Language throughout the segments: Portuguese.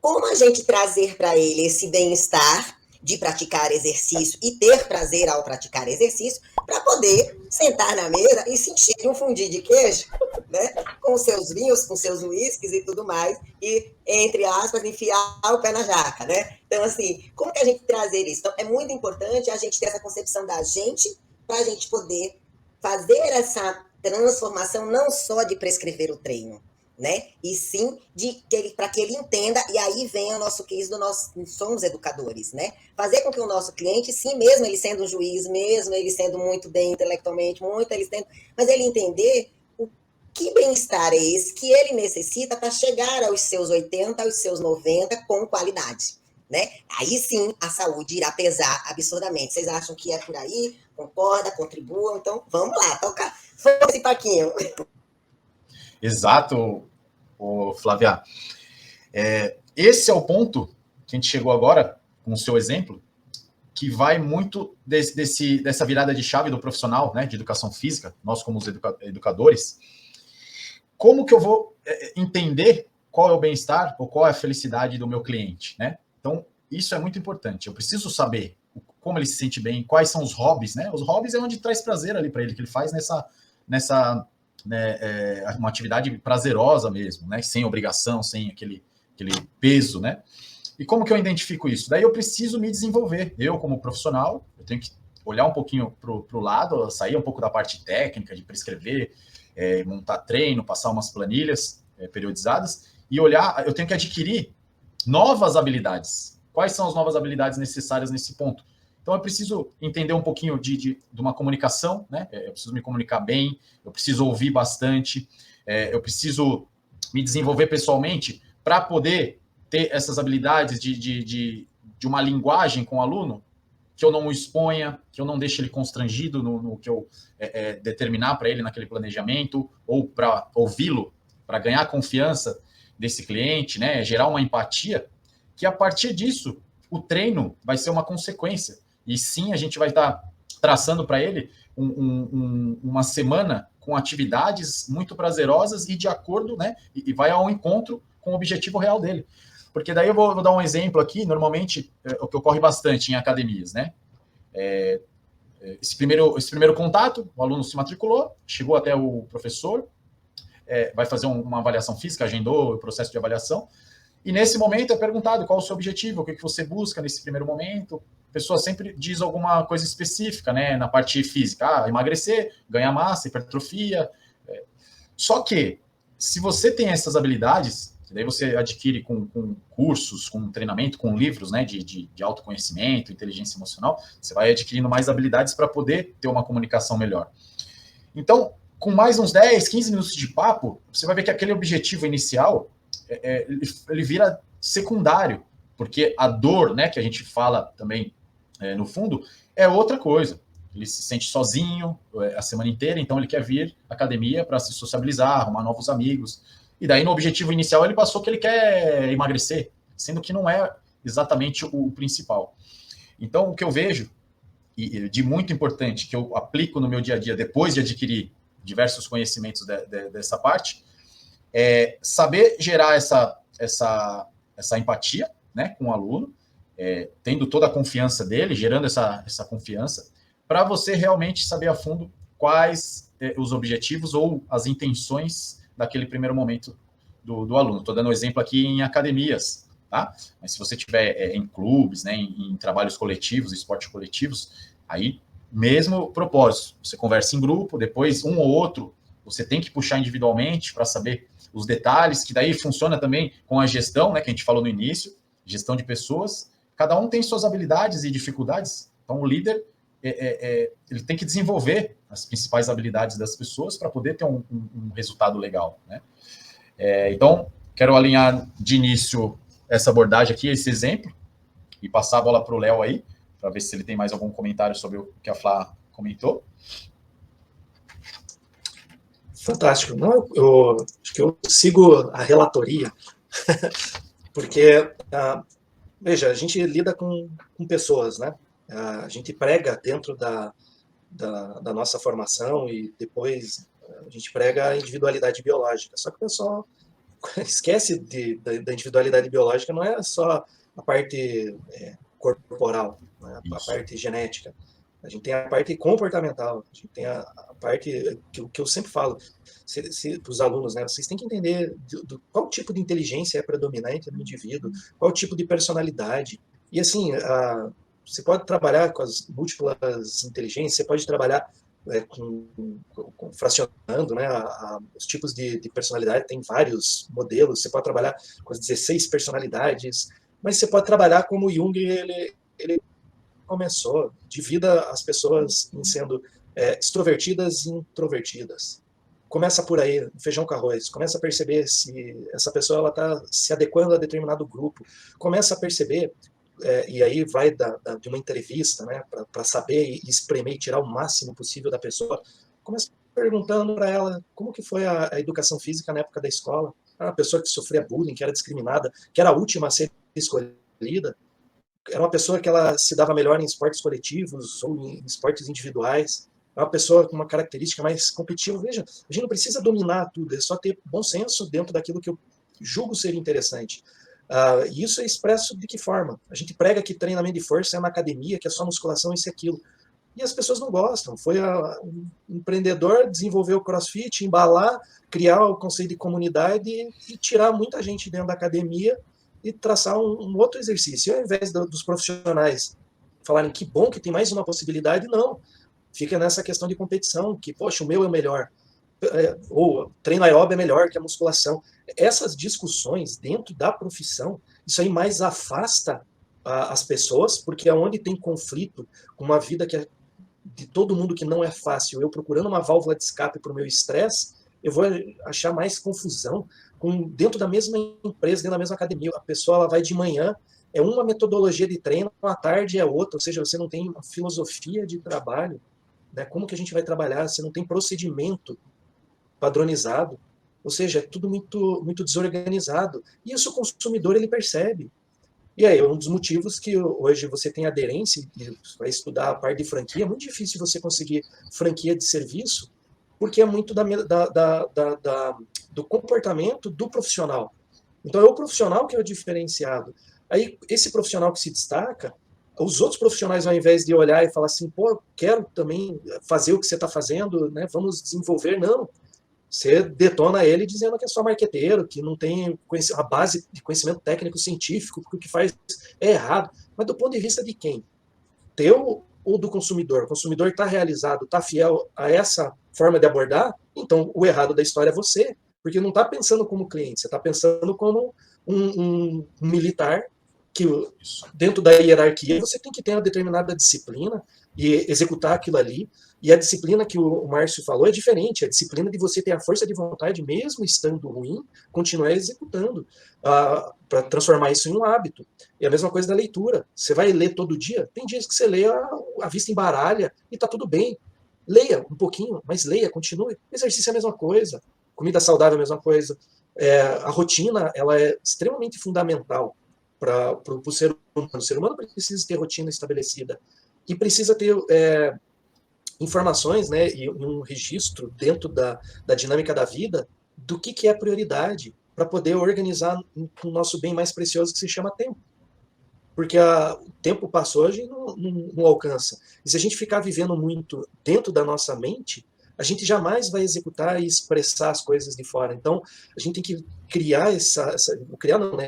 como a gente trazer para ele esse bem-estar de praticar exercício e ter prazer ao praticar exercício, para poder sentar na mesa e sentir um fundir de queijo, né? Com seus vinhos, com seus uísques e tudo mais, e, entre aspas, enfiar o pé na jaca, né? Então, assim, como que a gente trazer isso? Então, é muito importante a gente ter essa concepção da gente, para a gente poder fazer essa transformação não só de prescrever o treino, né? E sim para que ele entenda, e aí vem o nosso case do nós somos educadores, né? Fazer com que o nosso cliente, sim, mesmo ele sendo um juiz, mesmo ele sendo muito bem intelectualmente, mas ele entender o que bem-estar é esse que ele necessita para chegar aos seus 80, aos seus 90 com qualidade, né? Aí sim a saúde irá pesar absurdamente. Vocês acham que é por aí? Concorda? Contribuam? Então vamos lá, toca esse Paquinho. Exato, Flávia. Esse é o ponto que a gente chegou agora, com o seu exemplo, que vai muito dessa virada de chave do profissional, né, de educação física, nós como os educadores. Como que eu vou entender qual é o bem-estar ou qual é a felicidade do meu cliente, né? Então, isso é muito importante. Eu preciso saber como ele se sente bem, quais são os hobbies, né? Os hobbies é onde traz prazer ali para ele, que ele faz nessa uma atividade prazerosa mesmo, né? Sem obrigação, sem aquele peso, né? E como que eu identifico isso? Daí eu preciso me desenvolver. Eu, como profissional, eu tenho que olhar um pouquinho para o lado, sair um pouco da parte técnica, de prescrever, montar treino, passar umas planilhas periodizadas, e olhar, eu tenho que adquirir novas habilidades. Quais são as novas habilidades necessárias nesse ponto? Então, eu preciso entender um pouquinho de uma comunicação, né? Eu preciso me comunicar bem, eu preciso ouvir bastante, eu preciso me desenvolver pessoalmente para poder ter essas habilidades de uma linguagem com o aluno que eu não o exponha, que eu não deixe ele constrangido no que eu determinar para ele naquele planejamento, ou para ouvi-lo, para ganhar a confiança desse cliente, né? Gerar uma empatia, que a partir disso, o treino vai ser uma consequência. E sim, a gente vai estar traçando para ele uma semana com atividades muito prazerosas e de acordo, né? E vai ao encontro com o objetivo real dele. Porque daí eu vou dar um exemplo aqui, normalmente, o que ocorre bastante em academias, né? Esse primeiro contato, o aluno se matriculou, chegou até o professor, vai fazer uma avaliação física, agendou o processo de avaliação, e nesse momento é perguntado qual o seu objetivo, o que você busca nesse primeiro momento. A pessoa sempre diz alguma coisa específica, né? Na parte física, emagrecer, ganhar massa, hipertrofia. Só que, se você tem essas habilidades, daí você adquire com cursos, com treinamento, com livros, né, de autoconhecimento, inteligência emocional, você vai adquirindo mais habilidades para poder ter uma comunicação melhor. Então, com mais uns 10, 15 minutos de papo, você vai ver que aquele objetivo inicial, ele vira secundário, porque a dor, né, que a gente fala também no fundo, é outra coisa. Ele se sente sozinho a semana inteira, então ele quer vir à academia para se sociabilizar, arrumar novos amigos. E daí, no objetivo inicial, ele passou que ele quer emagrecer, sendo que não é exatamente o principal. Então, o que eu vejo, e de muito importante, que eu aplico no meu dia a dia, depois de adquirir diversos conhecimentos dessa parte, é saber gerar essa empatia, né, com o aluno, tendo toda a confiança dele, gerando essa confiança, para você realmente saber a fundo quais os objetivos ou as intenções daquele primeiro momento do aluno. Estou dando um exemplo aqui em academias, tá? Mas se você tiver em clubes, né, em trabalhos coletivos, esportes coletivos, aí mesmo propósito. Você conversa em grupo, depois um ou outro você tem que puxar individualmente para saber os detalhes, que daí funciona também com a gestão, né, que a gente falou no início, gestão de pessoas. Cada um tem suas habilidades e dificuldades. Então, o líder ele tem que desenvolver as principais habilidades das pessoas para poder ter um resultado legal, né? Então, quero alinhar de início essa abordagem aqui, esse exemplo, e passar a bola para o Léo aí, para ver se ele tem mais algum comentário sobre o que a Flá comentou. Fantástico. Não, eu acho que eu sigo a relatoria, porque, veja, a gente lida com pessoas, né? A gente prega dentro da nossa formação e depois a gente prega a individualidade biológica. Só que o pessoal esquece da individualidade biológica, não é só a parte corporal, né? A parte genética. A gente tem a parte comportamental, a gente tem a parte que eu sempre falo para os alunos, né? Vocês têm que entender qual tipo de inteligência é predominante no indivíduo, qual tipo de personalidade. E assim, você pode trabalhar com as múltiplas inteligências, você pode trabalhar fracionando, né, os tipos de personalidade, tem vários modelos, você pode trabalhar com as 16 personalidades, mas você pode trabalhar como Jung ele começou, divida as pessoas em sendo extrovertidas e introvertidas. Começa por aí, feijão com arroz, começa a perceber se essa pessoa está se adequando a determinado grupo, começa a perceber, e aí vai de uma entrevista, né, para saber e espremer e tirar o máximo possível da pessoa, começa perguntando para ela como que foi a educação física na época da escola, era uma pessoa que sofria bullying, que era discriminada, que era a última a ser escolhida, era uma pessoa que ela se dava melhor em esportes coletivos ou em esportes individuais, é uma pessoa com uma característica mais competitiva. Veja, a gente não precisa dominar tudo, é só ter bom senso dentro daquilo que eu julgo ser interessante. E isso é expresso de que forma? A gente prega que treinamento de força é uma academia, que é só musculação, isso e aquilo. E as pessoas não gostam. Foi um empreendedor desenvolver o CrossFit, embalar, criar o conceito de comunidade e tirar muita gente dentro da academia e traçar um outro exercício. E ao invés dos profissionais falarem que bom que tem mais uma possibilidade, não. Fica nessa questão de competição, que, poxa, o meu é o melhor. Ou treino aeróbio é melhor que a musculação. Essas discussões dentro da profissão, isso aí mais afasta as pessoas, porque é onde tem conflito com uma vida que é de todo mundo que não é fácil, eu procurando uma válvula de escape para o meu estresse, eu vou achar mais confusão dentro da mesma empresa, dentro da mesma academia. A pessoa ela vai de manhã, é uma metodologia de treino, à tarde é outra, ou seja, você não tem uma filosofia de trabalho, né? Como que a gente vai trabalhar? Você não tem procedimento padronizado, ou seja, é tudo muito, muito desorganizado. E isso o consumidor ele percebe. E aí, um dos motivos que hoje você tem aderência e vai estudar a parte de franquia, é muito difícil você conseguir franquia de serviço, porque é muito do comportamento do profissional. Então, é o profissional que é o diferenciado. Aí, esse profissional que se destaca, os outros profissionais, ao invés de olhar e falar assim, pô, quero também fazer o que você está fazendo, né, vamos desenvolver, não. Você detona ele dizendo que é só marqueteiro, que não tem a base de conhecimento técnico científico, porque o que faz é errado. Mas do ponto de vista de quem? Teu ou do consumidor? O consumidor está realizado, está fiel a essa forma de abordar? Então, o errado da história é você, porque não está pensando como cliente, você está pensando como um militar que, dentro da hierarquia, você tem que ter uma determinada disciplina e executar aquilo ali. E a disciplina que o Márcio falou é diferente. A disciplina de você ter a força de vontade, mesmo estando ruim, continuar executando, para transformar isso em um hábito. E a mesma coisa da leitura. Você vai ler todo dia? Tem dias que você lê a vista embaralha e está tudo bem. Leia um pouquinho, mas leia, continue. Exercício é a mesma coisa. Comida saudável é a mesma coisa. A rotina ela é extremamente fundamental para o ser humano. O ser humano precisa ter rotina estabelecida. E precisa ter informações, né, e um registro dentro da dinâmica da vida do que é prioridade para poder organizar o nosso bem mais precioso que se chama tempo. Porque o tempo passou, a gente não alcança. E se a gente ficar vivendo muito dentro da nossa mente, a gente jamais vai executar e expressar as coisas de fora. Então, a gente tem que criar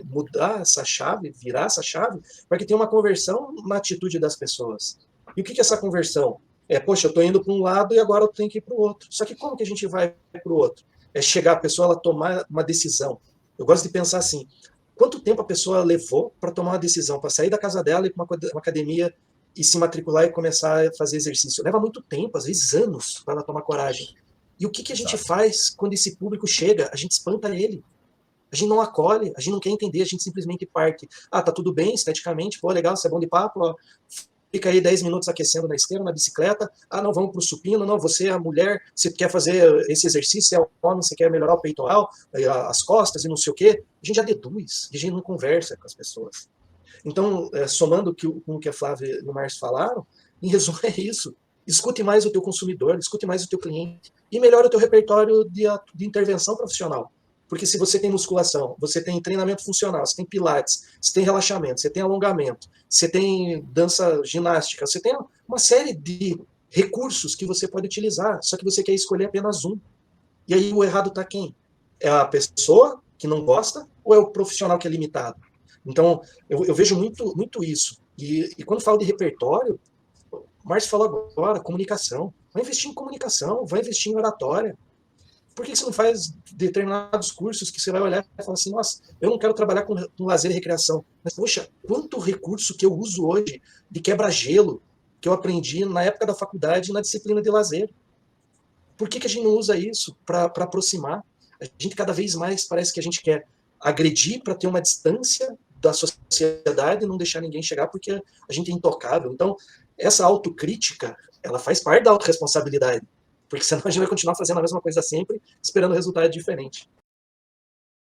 mudar essa chave, virar essa chave, para que tenha uma conversão na atitude das pessoas. E o que é essa conversão? Poxa, eu estou indo para um lado e agora eu tenho que ir para o outro. Só que como que a gente vai para o outro? É chegar a pessoa ela tomar uma decisão. Eu gosto de pensar assim, quanto tempo a pessoa levou para tomar uma decisão, para sair da casa dela e ir para uma academia e se matricular e começar a fazer exercício? Leva muito tempo, às vezes anos, para ela tomar coragem. E o que a gente faz quando esse público chega? A gente espanta ele. A gente não acolhe, a gente não quer entender, a gente simplesmente parte. Tá tudo bem esteticamente, pô, legal, você é bom de papo, ó. Fica aí 10 minutos aquecendo na esteira, na bicicleta. Não, vamos para o supino. Não, você é a mulher, você quer fazer esse exercício, você é o homem, você quer melhorar o peitoral, as costas e não sei o quê. A gente já deduz, a gente não conversa com as pessoas. Então, somando com o que a Flávia e o Márcio falaram, em resumo é isso. Escute mais o teu consumidor, escute mais o teu cliente e melhore o teu repertório de intervenção profissional. Porque se você tem musculação, você tem treinamento funcional, você tem pilates, você tem relaxamento, você tem alongamento, você tem dança ginástica, você tem uma série de recursos que você pode utilizar, só que você quer escolher apenas um. E aí o errado está quem? É a pessoa que não gosta ou é o profissional que é limitado? Então, eu vejo muito isso. E quando falo de repertório, o Márcio falou agora, comunicação. Vai investir em comunicação, vai investir em oratória. Por que você não faz determinados cursos que você vai olhar e falar assim, nossa, eu não quero trabalhar com lazer e recreação, mas, poxa, quanto recurso que eu uso hoje de quebra-gelo que eu aprendi na época da faculdade na disciplina de lazer. Por que a gente não usa isso para aproximar? A gente cada vez mais parece que a gente quer agredir para ter uma distância da sociedade e não deixar ninguém chegar porque a gente é intocável. Então, essa autocrítica, ela faz parte da autorresponsabilidade. Porque senão a gente vai continuar fazendo a mesma coisa sempre, esperando resultado diferente.